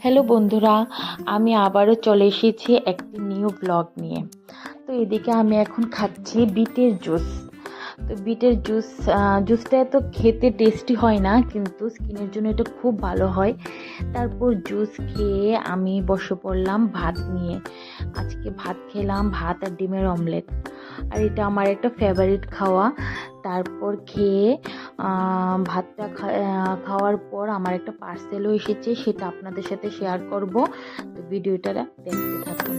Hello বন্ধুরা, আমি আবারও চলে এসেছি একটি নিউ ব্লগ নিয়ে। তো এদিকে আমি এখন খাচ্ছি বিটের জুস। তো বিটের জুসটা এত খেতে টেস্টি হয় না, কিন্তু স্কিনের জন্য এটা খুব ভালো হয়। তারপর জুস খেয়ে আমি বসে পড়লাম ভাত নিয়ে। আজকে ভাত খেলাম, ভাত আর ডিমের অমলেট। আর এটা আমার একটা ফেভারিট খাওয়া। তারপর খেয়ে ভাতটা খাওয়ার পর আমার একটা পার্সেলও এসেছে, সেটা আপনাদের সাথে শেয়ার করব। তো ভিডিওটা দেখতে থাকুন।